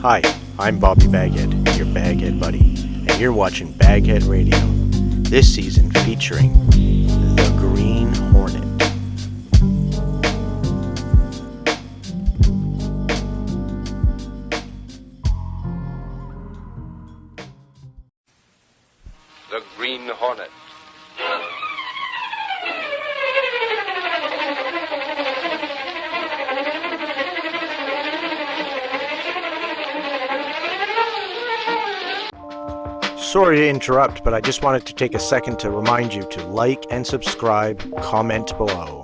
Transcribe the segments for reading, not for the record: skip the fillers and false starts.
Hi, I'm Bobby BagHead, your BagHead buddy, and you're watching BagHead Radio, this season featuring the Green Hornet. The Green Hornet. Sorry to interrupt, but I just wanted to take a second to remind you to like and subscribe, comment below.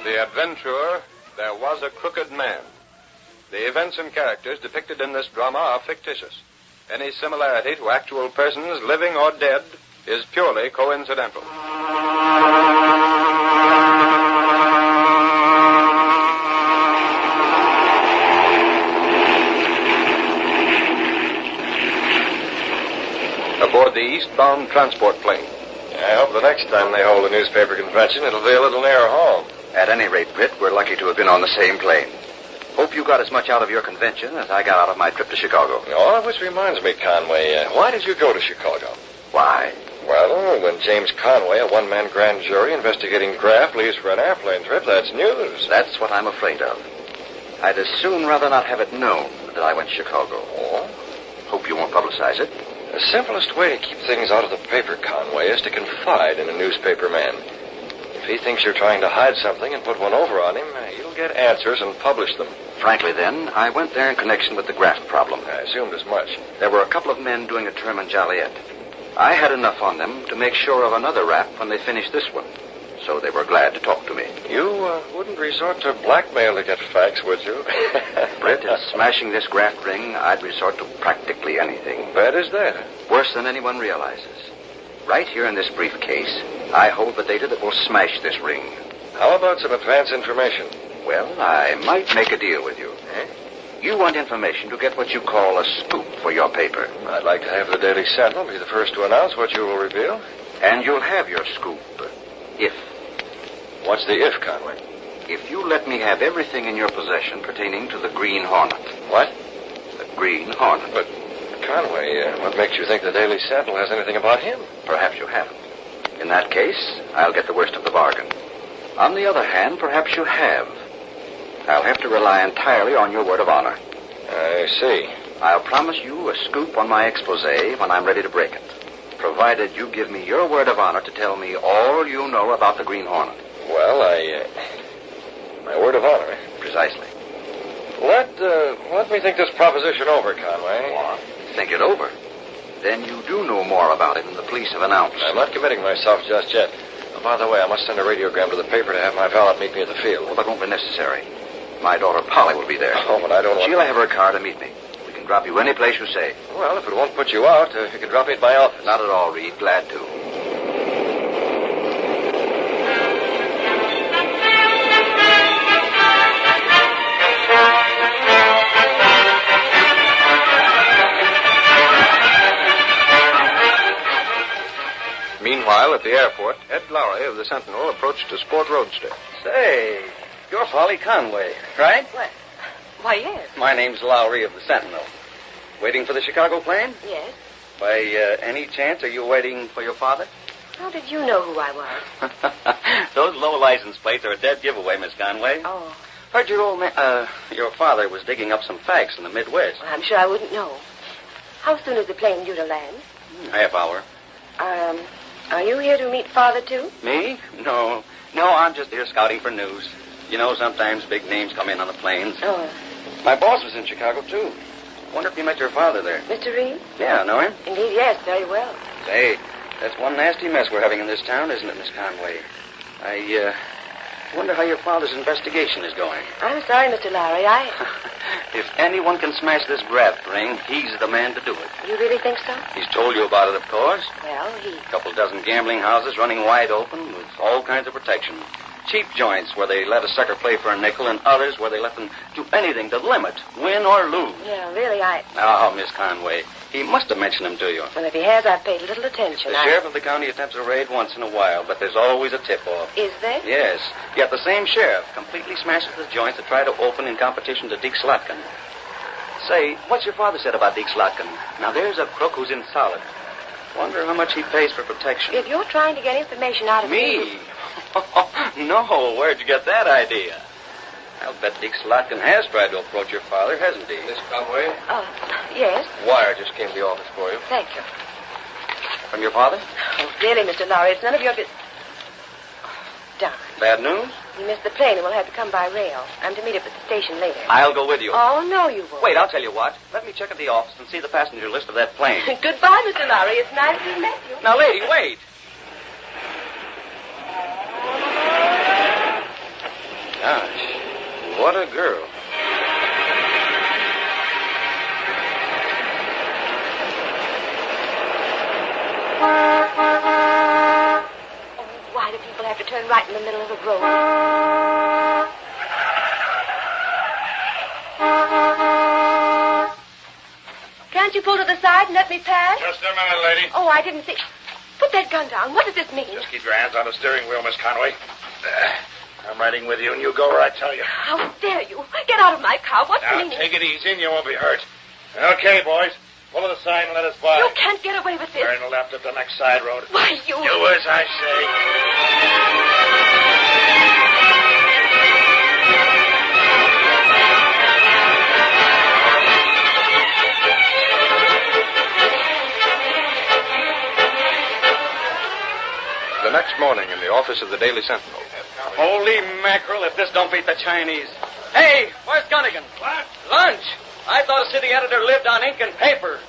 The adventurer, There Was a Crooked Man. The events and characters depicted in this drama are fictitious. Any similarity to actual persons, living or dead, is purely coincidental. Aboard the eastbound transport plane. I hope the next time they hold a newspaper convention, it'll be a little nearer home. At any rate, Britt, we're lucky to have been on the same plane. Hope you got as much out of your convention as I got out of my trip to Chicago. Oh, which reminds me, Conway, why did you go to Chicago? Why? Well, when James Conway, a one-man grand jury investigating graft, leaves for an airplane trip, that's news. That's what I'm afraid of. I'd as soon rather not have it known that I went to Chicago. Oh? Hope you won't publicize it. The simplest way to keep things out of the paper, Conway, is to confide in a newspaper man. If he thinks you're trying to hide something and put one over on him, he'll get answers and publish them. Frankly, then, I went there in connection with the graft problem. I assumed as much. There were a couple of men doing a term in Joliet. I had enough on them to make sure of another rap when they finished this one. So they were glad to talk to me. You wouldn't resort to blackmail to get facts, would you? Britt, in smashing this graft ring, I'd resort to practically anything. Bad as that. Worse than anyone realizes. Right here in this briefcase, I hold the data that will smash this ring. How about some advance information? Well, I might make a deal with you. Eh? You want information to get what you call a scoop for your paper. I'd like to have the Daily Sentinel be the first to announce what you will reveal. And you'll have your scoop if... What's the if, Conway? If you let me have everything in your possession pertaining to the Green Hornet. What? The Green Hornet. But, Conway, what makes you think the Daily Sentinel has anything about him? Perhaps you haven't. In that case, I'll get the worst of the bargain. On the other hand, perhaps you have. I'll have to rely entirely on your word of honor. I see. I'll promise you a scoop on my expose when I'm ready to break it, provided you give me your word of honor to tell me all you know about the Green Hornet. Well, my word of honor. Precisely. Let me think this proposition over, Conway. What? Think it over. Then you do know more about it than the police have announced. I'm not committing myself just yet. Oh, by the way, I must send a radiogram to the paper to have my valet meet me at the field. Well, that won't be necessary. My daughter Polly will be there. Oh, but I don't want... She'll have her car to meet me. We can drop you any place you say. Well, if it won't put you out, you can drop me at my office. Not at all, Reed. Glad to. Meanwhile, at the airport, Ed Lowry of the Sentinel approached a sport roadster. Say, you're Polly Conway, right? What? Why, yes. My name's Lowry of the Sentinel. Waiting for the Chicago plane? Yes. By any chance, are you waiting for your father? How did you know who I was? Those low license plates are a dead giveaway, Miss Conway. Oh, Heard your old man, your father was digging up some facts in the Midwest. well, I'm sure I wouldn't know. How soon is the plane due to land? Half hour. Are you here to meet Father, too? Me? No, I'm just here scouting for news. You know, sometimes big names come in on the planes. Oh, My boss was in Chicago, too. Wonder if you met your father there. Mr. Reed? Yeah, know him? Indeed, yes, very well. Say, that's one nasty mess we're having in this town, isn't it, Miss Conway? Wonder how your father's investigation is going. I'm sorry, Mr. Lowry. If anyone can smash this graft ring, he's the man to do it. You really think so? He's told you about it, of course. Well, A couple dozen gambling houses running wide open with all kinds of protection. Cheap joints where they let a sucker play for a nickel and others where they let them do anything to limit, win or lose. Yeah, really, Oh, Miss Conway, he must have mentioned them to you. Well, if he has, I've paid little attention. The sheriff of the county attempts a raid once in a while, but there's always a tip-off. Is there? Yes. Yet the same sheriff completely smashes the joints that try to open in competition to Deke Slotkin. Say, what's your father said about Deke Slotkin? Now, there's a crook who's in solid. Wonder how much he pays for protection. If you're trying to get information out of Me? No, where'd you get that idea? I'll bet Deke Slotkin has tried to approach your father, hasn't he? Miss Conway, Yes. wire just came to the office for you. Thank you. From your father? Oh, really, Mr. Lowry, it's none of your business. Darn. Bad news? He missed the plane and will have to come by rail. I'm to meet up at the station later. I'll go with you. Oh, no, you won't. Wait, I'll tell you what. Let me check at the office and see the passenger list of that plane. Goodbye, Mr. Lowry. It's nice to meet you. Now, lady, wait. Gosh, what a girl. Why do people have to turn right in the middle of the road? Can't you pull to the side and let me pass? Just a minute, lady. Oh, I didn't see. Put that gun down. What does this mean? Just keep your hands on the steering wheel, Miss Conway. I'm riding with you, and you go where I tell you. How dare you? Get out of my car. What's the Now, meaning? take it easy, and you won't be hurt. Okay, boys. Pull to the side and let us by. You can't get away with this. Turn left at the next side road. Why, you... Do as I say. The next morning in the office of the Daily Sentinel. Holy mackerel, if this don't beat the Chinese. Hey, where's Gunnigan? What? Lunch. I thought a city editor lived on ink and paper.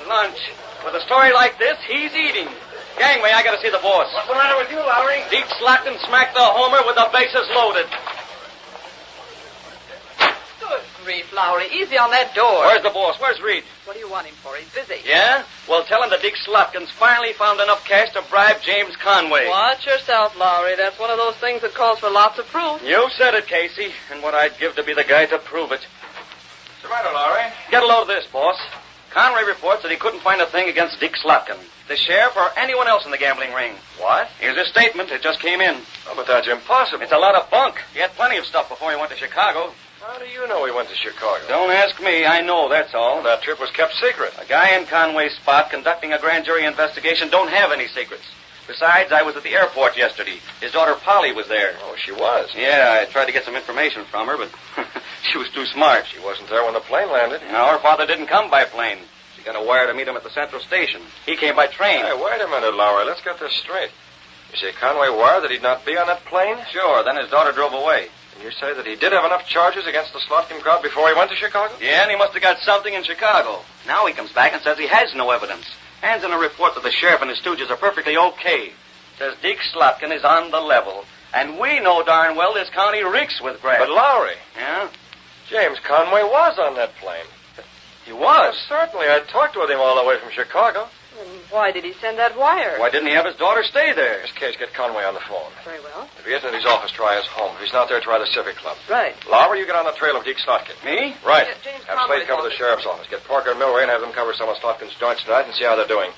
Lunch. With a story like this, he's eating. Gangway, I gotta see the boss. What's the matter with you, Lowry? Deke Slotkin smacked the homer with the bases loaded. Good grief, Lowry. Easy on that door. Where's the boss? Where's Reed? What do you want him for? He's busy. Yeah? Well, tell him that Deke Slotkin's finally found enough cash to bribe James Conway. Watch yourself, Lowry. That's one of those things that calls for lots of proof. You said it, Casey, and what I'd give to be the guy to prove it. What's the matter, Lowry? Get a load of this, boss. Conway reports that he couldn't find a thing against Deke Slotkin, the sheriff, or anyone else in the gambling ring. What? Here's his statement. It just came in. Oh, but that's impossible. It's a lot of bunk. He had plenty of stuff before he went to Chicago. How do you know he went to Chicago? Don't ask me. I know, that's all. That trip was kept secret. A guy in Conway's spot conducting a grand jury investigation don't have any secrets. Besides, I was at the airport yesterday. His daughter Polly was there. Oh, she was. Yeah, I tried to get some information from her, but she was too smart. She wasn't there when the plane landed. No, her father didn't come by plane. She got a wire to meet him at the Central Station. He came by train. Hey, wait a minute, Lowry. Let's get this straight. You say Conway wired that he'd not be on that plane? Sure, then his daughter drove away. And you say that he did have enough charges against the Slotkin crowd before he went to Chicago? Yeah, and he must have got something in Chicago. Now he comes back and says he has no evidence. Hands in a report that the sheriff and his stooges are perfectly okay. Says Deke Slotkin is on the level. And we know darn well this county reeks with graft. But Lowry, Yeah? James Conway was on that plane. He was. Certainly. I talked with him all the way from Chicago. Why did he send that wire? Why didn't he have his daughter stay there? Miss Case, get Conway on the phone. Very well. If he isn't at his office, try his home. If he's not there, try the Civic Club. Right. Lowry, you get on the trail of Deke Slotkin. Me? Right. Yeah, James Have Conway's Slade cover the office. sheriff's office. Get Parker and Milray and have them cover some of Slotkin's joints tonight and see how they're doing.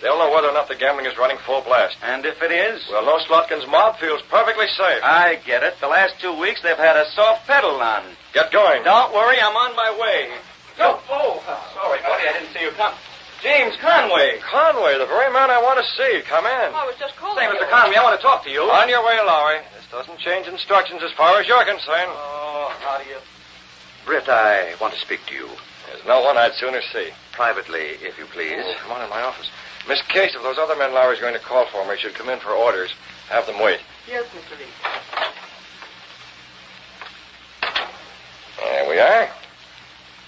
They'll know whether or not the gambling is running full blast. And if it is? We'll know Slotkin's mob feels perfectly safe. I get it. The last 2 weeks they've had a soft pedal on. Get going. Don't worry, I'm on my way. Oh, sorry, buddy, I didn't see you come. James Conway. Conway, the very man I want to see. Come in. I was just calling Say, you. Mr. Conway, I want to talk to you. On your way, Lowry. This doesn't change instructions as far as you're concerned. Oh, how do you... Britt, I want to speak to you. There's no one I'd sooner see. Privately, if you please. Oh, come on in my office. Miss Case, if those other men Lowry's going to call for me should come in for orders, have them wait. Yes, Mr. Reed. There we are.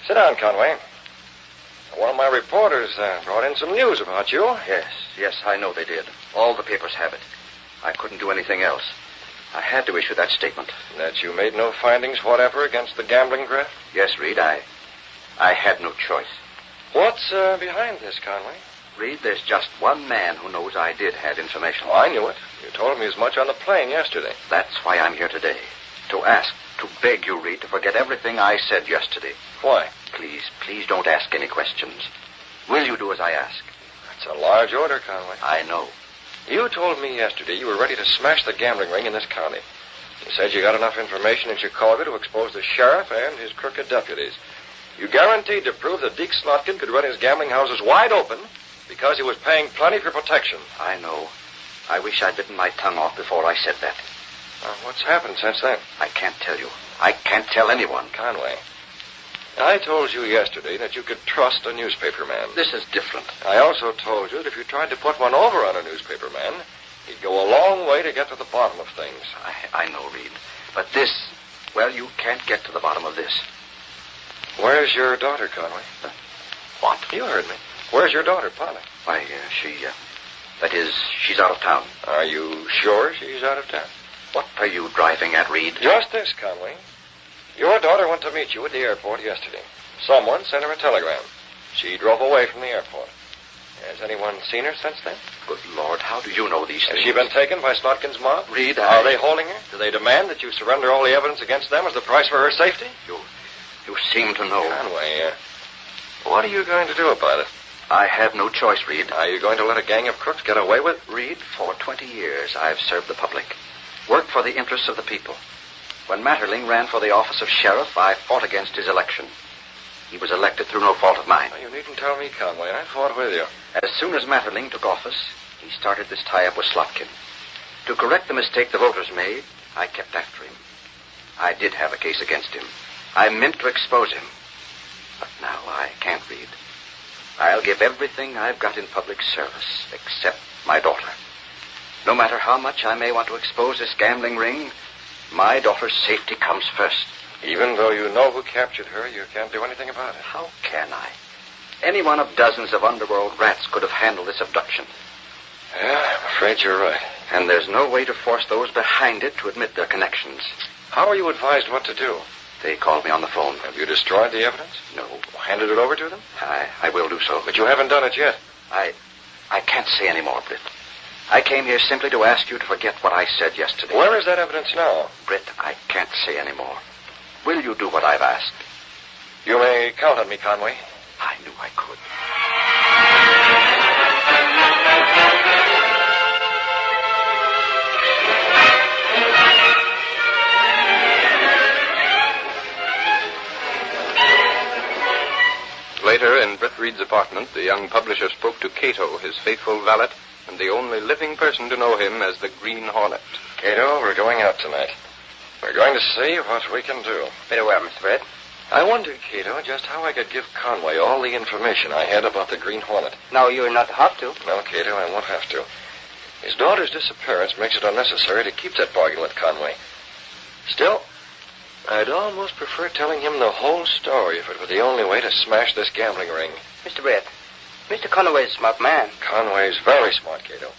Sit down, Conway. One of my reporters brought in some news about you. Yes, I know they did. All the papers have it. I couldn't do anything else. I had to issue that statement. That you made no findings whatever against the gambling graft? Yes, Reed, I had no choice. What's behind this, Conway? Reed, there's just one man who knows I did have information. Oh, I knew it. You told me as much on the plane yesterday. That's why I'm here today. To ask, to beg you, Reed, to forget everything I said yesterday. Why? Please don't ask any questions. Will you do as I ask? It's a large order, Conway. I know. You told me yesterday you were ready to smash the gambling ring in this county. You said you got enough information in Chicago to expose the sheriff and his crooked deputies. You guaranteed to prove that Deke Slotkin could run his gambling houses wide open because he was paying plenty for protection. I know. I wish I'd bitten my tongue off before I said that. What's happened since then? I can't tell you. I can't tell anyone. Conway, I told you yesterday that you could trust a newspaper man. This is different. I also told you that if you tried to put one over on a newspaper man, he'd go a long way to get to the bottom of things. I know, Reed. But this, well, you can't get to the bottom of this. Where's your daughter, Conway? What? You heard me. Where's your daughter, Polly? Why, that is, she's out of town. Are you sure she's out of town? What are you driving at, Reed? Just this, Conway. Your daughter went to meet you at the airport yesterday. Someone sent her a telegram. She drove away from the airport. Has anyone seen her since then? Good Lord, how do you know these things? Has she been taken by Slotkin's mob? Reed, Are they holding her? Do they demand that you surrender all the evidence against them as the price for her safety? You seem to know. Conway, what are you going to do about it? I have no choice, Reed. Are you going to let a gang of crooks get away with it? Reed, for 20 years I've served the public, worked for the interests of the people. When Matterling ran for the office of sheriff, I fought against his election. He was elected through no fault of mine. You needn't tell me, Conway. I fought with you. As soon as Matterling took office, he started this tie-up with Slotkin. To correct the mistake the voters made, I kept after him. I did have a case against him. I meant to expose him. But now I can't, Reed. I'll give everything I've got in public service, except my daughter. No matter how much I may want to expose this gambling ring, my daughter's safety comes first. Even though you know who captured her, you can't do anything about it. How can I? Any one of dozens of underworld rats could have handled this abduction. Yeah, I'm afraid you're right. And there's no way to force those behind it to admit their connections. How are you advised what to do? They called me on the phone. Have you destroyed the evidence? No. Handed it over to them? I will do so. But you haven't done it yet. I can't say any more, Britt. I came here simply to ask you to forget what I said yesterday. Where is that evidence now? Britt, I can't say any more. Will you do what I've asked? You may count on me, Conway. I knew I could. Later, in Britt Reed's apartment, the young publisher spoke to Cato, his faithful valet, and the only living person to know him as the Green Hornet. Cato, we're going out tonight. We're going to see what we can do. Very well, Mr. Britt. I wondered, Cato, just how I could give Conway all the information I had about the Green Hornet. No, you're not have to. No, Cato, I won't have to. His daughter's disappearance makes it unnecessary to keep that bargain with Conway. Still, I'd almost prefer telling him the whole story if it were the only way to smash this gambling ring. Mr. Britt, Mr. Conway's a smart man. Conway's very smart, Cato.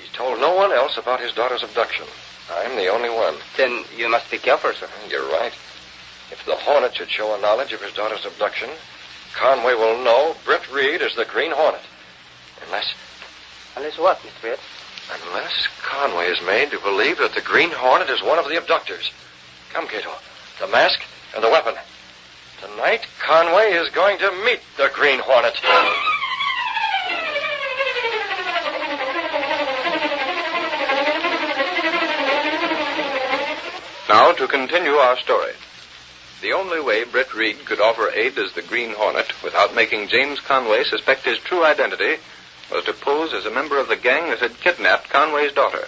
He's told no one else about his daughter's abduction. I'm the only one. Then you must be careful, sir. You're right. If the Hornet should show a knowledge of his daughter's abduction, Conway will know Britt Reed is the Green Hornet. Unless what, Mr. Britt? Unless Conway is made to believe that the Green Hornet is one of the abductors. Come, Cato. The mask and the weapon. Tonight, Conway is going to meet the Green Hornet. Now, to continue our story. The only way Britt Reed could offer aid as the Green Hornet without making James Conway suspect his true identity was to pose as a member of the gang that had kidnapped Conway's daughter.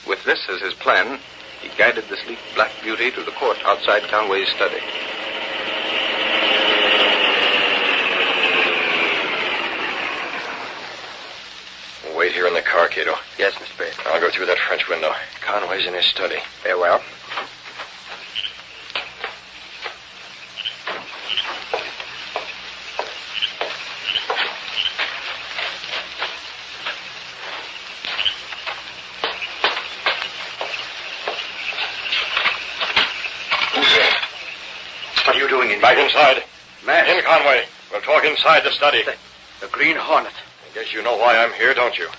With this as his plan, he guided the sleek black beauty to the court outside Conway's study. Wait here in the car, Cato. Yes, Mr. Britt. I'll go through that French window. Conway's in his study. Very well. inside. Mask. In, Conway. We'll talk inside the study. The Green Hornet. I guess you know why I'm here, don't you?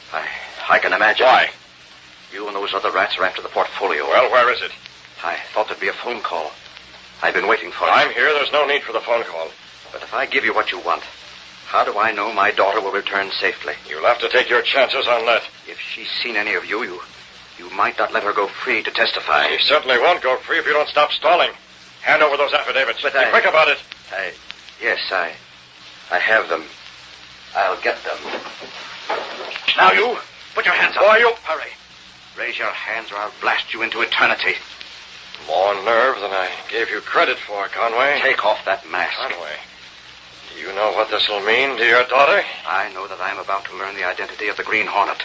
I can imagine. Why? You and those other rats are after the portfolio. Well, where is it? I thought there'd be a phone call. I've been waiting for it. I'm here. There's no need for the phone call. But if I give you what you want, how do I know my daughter will return safely? You'll have to take your chances on that. If she's seen any of you, you might not let her go free to testify. She certainly won't go free if you don't stop stalling. Hand over those affidavits. But Be quick about it. Yes, I have them. I'll get them. Now you, put your hands up. Why, you... Hurry. Raise your hands or I'll blast you into eternity. More nerve than I gave you credit for, Conway. Take off that mask. Conway, do you know what this will mean to your daughter? I know that I'm about to learn the identity of the Green Hornet.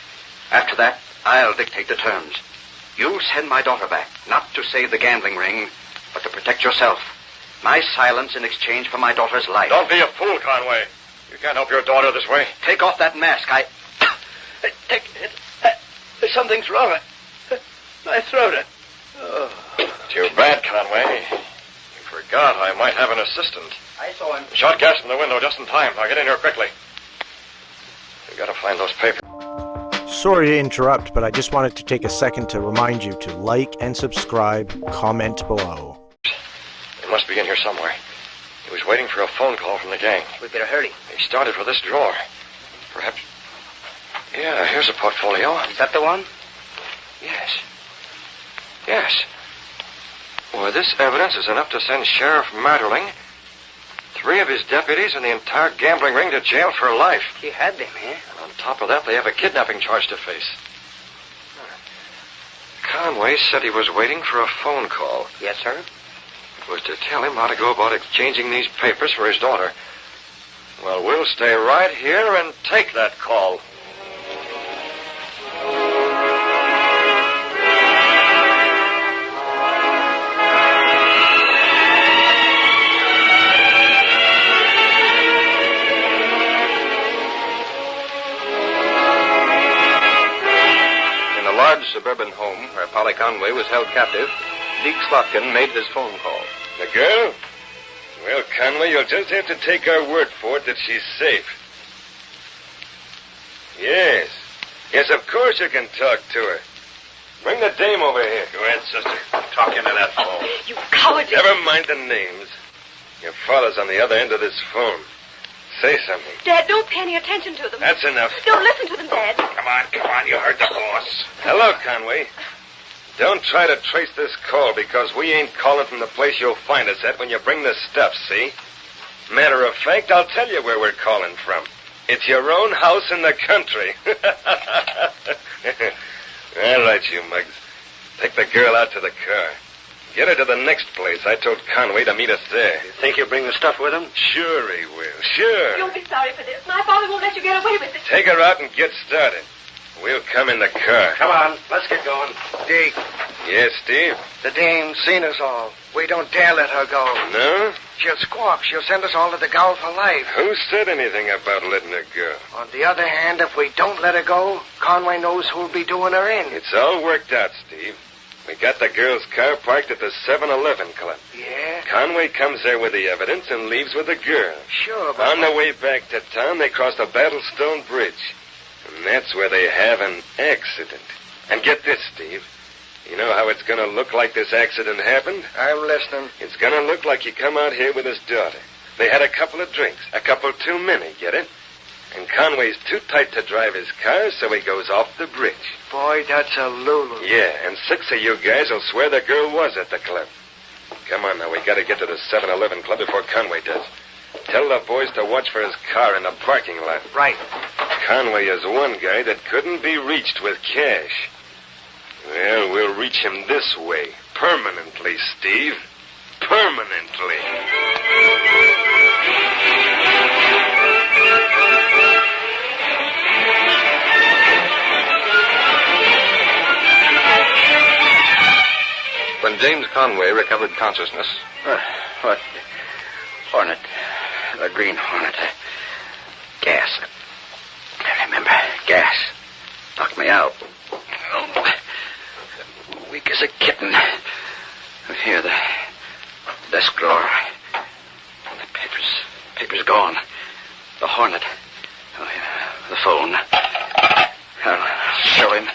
After that, I'll dictate the terms. You'll send my daughter back, not to save the gambling ring, but to protect yourself. My silence in exchange for my daughter's life. Don't be a fool, Conway. You can't help your daughter this way. Take off that mask. Take it. Something's wrong. My throat. Oh. Too bad, Conway. You forgot I might have an assistant. I saw him. Shot gas from the window just in time. Now get in here quickly. We gotta find those papers. Sorry to interrupt, but I just wanted to take a second to remind you to like and subscribe, comment below. He must be in here somewhere. He was waiting for a phone call from the gang. We'd better hurry. He started for this drawer. Perhaps... Yeah, here's a portfolio. Is that the one? Yes. Yes. Well, this evidence is enough to send Sheriff Matterling, 3 of his deputies, and the entire gambling ring to jail for life. He had them, eh? And on top of that, they have a kidnapping charge to face. Conway said he was waiting for a phone call. Yes, sir. It was to tell him how to go about exchanging these papers for his daughter. Well, we'll stay right here and take that call. Suburban home where Polly Conway was held captive, Deke Slotkin made his phone call. The girl? Well, Conway, you'll just have to take our word for it that she's safe. Yes. Yes, of course you can talk to her. Bring the dame over here. Go ahead, sister. Talk into that phone. You cowardly... Never mind the names. Your father's on the other end of this phone. Say something. Dad, don't pay any attention to them. That's enough. Don't listen to them, Dad. Come on. You heard the boss. Hello, Conway. Don't try to trace this call because we ain't calling from the place you'll find us at when you bring the stuff, see? Matter of fact, I'll tell you where we're calling from. It's your own house in the country. All right, you mugs. Take the girl out to the car. Get her to the next place. I told Conway to meet us there. You think he'll bring the stuff with him? Sure he will. Sure. You'll be sorry for this. My father won't let you get away with it. Take her out and get started. We'll come in the car. Come on, let's get going. Deke, Yes, Steve? the dame's seen us all. We don't dare let her go. No? She'll squawk. She'll send us all to the gaol for life. Who said anything about letting her go? On the other hand, if we don't let her go, Conway knows who'll be doing her in. It's all worked out, Steve. We got the girl's car parked at the 7-Eleven club. Yeah? Conway comes there with the evidence and leaves with the girl. Sure, but... On the way back to town, they cross the Battlestone Bridge. And that's where they have an accident. And get this, Steve. You know how it's going to look like this accident happened? I'm listening. It's going to look like he come out here with his daughter. They had a couple of drinks. A couple too many, get it? And Conway's too tight to drive his car, so he goes off the bridge. Boy, that's a Lulu. Yeah, and 6 of you guys will swear the girl was at the club. Come on now, we got to get to the 7-Eleven club before Conway does. Tell the boys to watch for his car in the parking lot. Right. Conway is one guy that couldn't be reached with cash. Well, we'll reach him this way. Permanently, Steve. Permanently. When James Conway recovered consciousness... What? Hornet. The Green Hornet. Gas. I remember. Gas. Knocked me out. Oh, weak as a kitten. Here, the desk drawer. Paper's gone. The Hornet. Oh, yeah. The phone. I'll show him.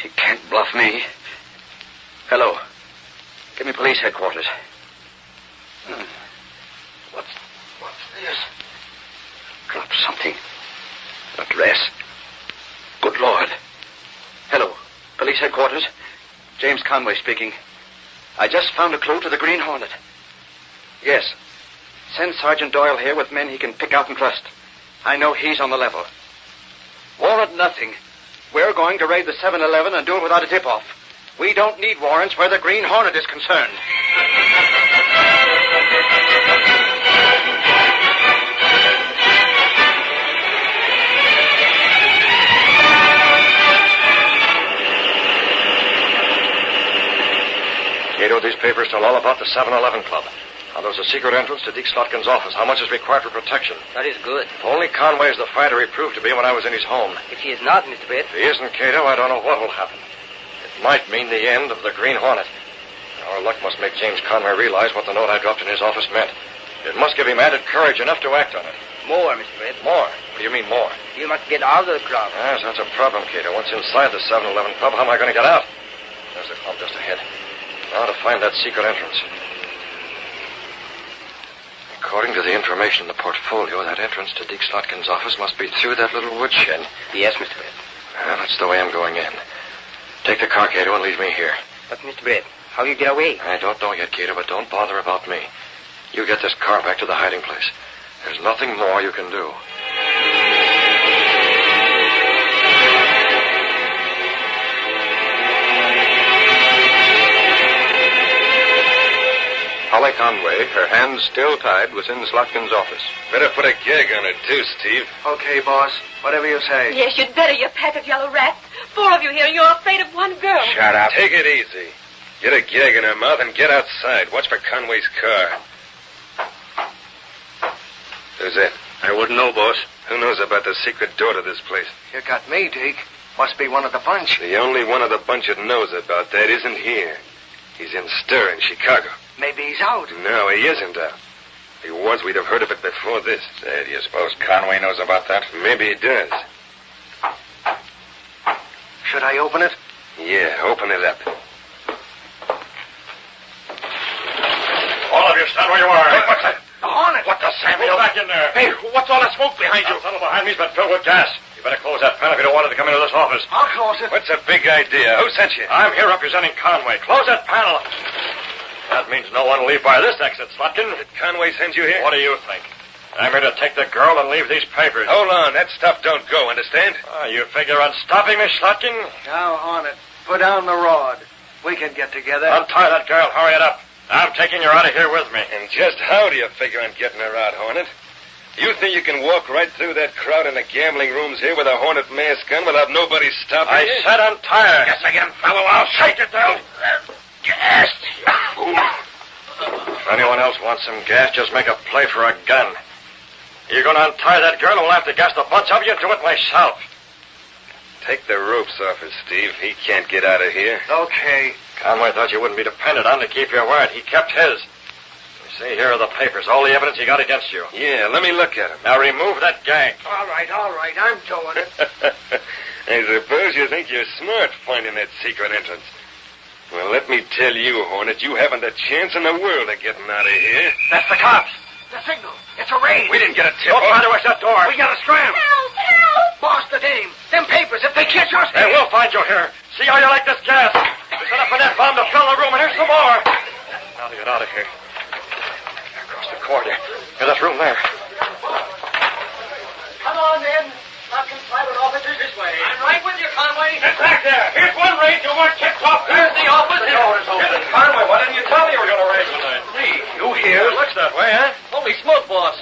He can't bluff me. Hello. Give me police headquarters. What's this? Drop something. Address. Good Lord. Hello. Police headquarters. James Conway speaking. I just found a clue to the Green Hornet. Yes. Send Sergeant Doyle here with men he can pick out and trust. I know he's on the level. Warrant nothing. We're going to raid the 7-Eleven and do it without a tip-off. We don't need warrants where the Green Hornet is concerned. Cato, these papers tell all about the 7-Eleven Club. Now, there's a secret entrance to Deke Slotkin's office. How much is required for protection? That is good. If only Conway is the fighter he proved to be when I was in his home. If he is not, Mr. Britt. If he isn't, Cato, I don't know what will happen. It might mean the end of the Green Hornet. Our luck must make James Conway realize what the note I dropped in his office meant. It must give him added courage enough to act on it. More, Mr. Britt. More? What do you mean more? You must get out of the club. Yes, that's a problem, Cato. Once inside the 7-Eleven Club, how am I going to get out? There's the club just ahead. Now to find that secret entrance. According to the information in the portfolio, that entrance to Deke Slotkin's office must be through that little woodshed. Yes, Mr. Britt. Well, that's the way I'm going in. Take the car, Cato, and leave me here. But, Mr. Britt, how you get away? I don't know yet, Cato, but don't bother about me. You get this car back to the hiding place. There's nothing more you can do. Polly Conway, her hands still tied, was in Slotkin's office. Better put a gag on it, too, Steve. Okay, boss. Whatever you say. Yes, you'd better, you pack of yellow rats. 4 of you here, and you're afraid of one girl. Shut up. Take it easy. Get a gag in her mouth and get outside. Watch for Conway's car. Who's that? I wouldn't know, boss. Who knows about the secret door to this place? You got me, Deke. Must be one of the bunch. The only one of the bunch that knows about that isn't here. He's in stir in Chicago. Maybe he's out. No, he isn't out. If he was, we'd have heard of it before this. Say, do you suppose Conway knows about that? Maybe he does. Should I open it? Yeah, open it up. All of you, stand where you are. Hey, what's that? The Hornet. What the Samuel? Back in there. Hey, what's all that smoke behind you? That tunnel behind me's been filled with gas. You better close that panel if you don't want it to come into this office. I'll close it. What's a big idea? Who sent you? I'm here representing Conway. Close that panel. That means no one will leave by this exit, Slotkin. Did Conway send you here? What do you think? I'm here to take the girl and leave these papers. Hold on. That stuff don't go, understand? You figure on stopping me, Slotkin? Now, Hornet, put down the rod. We can get together. Untie that girl. Hurry it up. I'm taking her out of here with me. And just how do you figure on getting her out, Hornet? You think you can walk right through that crowd in the gambling rooms here with a Hornet mask gun without nobody stopping you? I said untie her. Yes, again, fellow. I'll shake it down. Gas. If anyone else wants some gas, just make a play for a gun. You're going to untie that girl, and we'll have to gas the bunch of you and do it myself. Take the ropes off her, Steve. He can't get out of here. Okay. Conway thought you wouldn't be depended on to keep your word. He kept his. You see, here are the papers, all the evidence he got against you. Yeah, let me look at him. Now remove that gag. All right. I'm doing it. I suppose you think you're smart finding that secret entrance. Well, let me tell you, Hornet, you haven't a chance in the world of getting out of here. That's the cops. The signal. It's a raid. We didn't get a tip. Don't try to rush that door. We got to scram. Help! Help! Boss, the dame. Them papers, if they catch us... Hey, we'll find you here. See how you like this gas. We set up a net bomb to fill the room, and here's some more. Now to get out of here. Across the corridor. There's that room there. Come on, men. Slotkin's private officers this way. I'm right with you, Conway. Get back there. Here's one raid you weren't tipped off. Where's the office? The door's open. Conway, why didn't you tell me you were going to raid tonight? Me? You here? It looks that way, huh? Holy smoke, boss.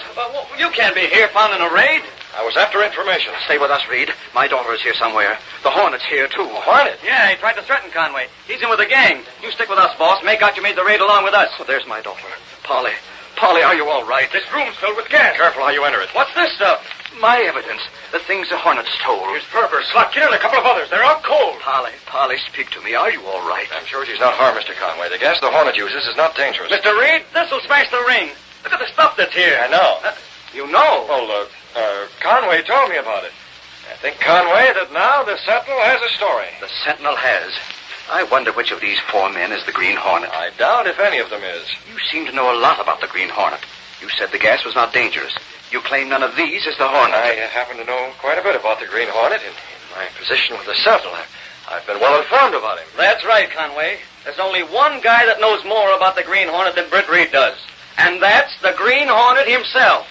You can't be here found in a raid. I was after information. Stay with us, Reed. My daughter is here somewhere. The Hornet's here, too. Hornet? Yeah, he tried to threaten Conway. He's in with the gang. You stick with us, boss. Make out you made the raid along with us. Oh, there's my daughter. Polly. Polly, are you all right? This room's filled with gas. Careful how you enter it. What's this stuff? My evidence. The things the Hornet stole. Here's Ferber, Slotkin, and a couple of others. They're out cold. Polly, speak to me. Are you all right? I'm sure she's not harmed, Mr. Conway. The gas the Hornet uses is not dangerous. Mr. Reed, this'll smash the ring. Look at the stuff that's here. I know. You know? Well, Conway told me about it. I think, Conway, that now the Sentinel has a story. The Sentinel has. I wonder which of these 4 men is the Green Hornet. I doubt if any of them is. You seem to know a lot about the Green Hornet. You said the gas was not dangerous. You claim none of these is the Hornet. I happen to know quite a bit about the Green Hornet. In my position with the Sentinel, I've been well informed about him. That's right, Conway. There's only one guy that knows more about the Green Hornet than Britt Reed does. And that's the Green Hornet himself.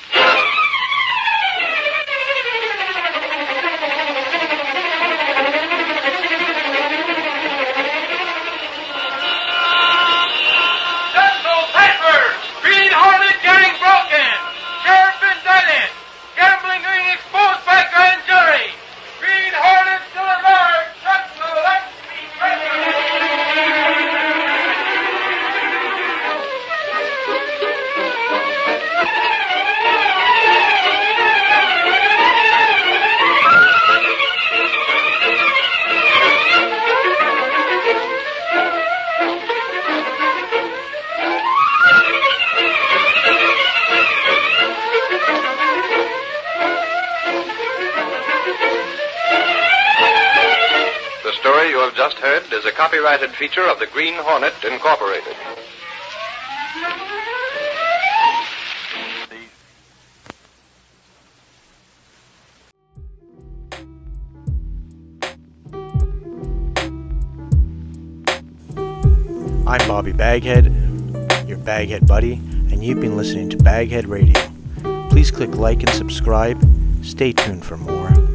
Central paper! Green Hornet getting broken! Sheriff indicted! Gambling ring exposed by grand jury! Green Hornet still alive! Sentinel, let's be The story you have just heard is a copyrighted feature of the Green Hornet, Incorporated. I'm Bobby BagHead, your BagHead buddy, and you've been listening to BagHead Radio. Please click like and subscribe. Stay tuned for more.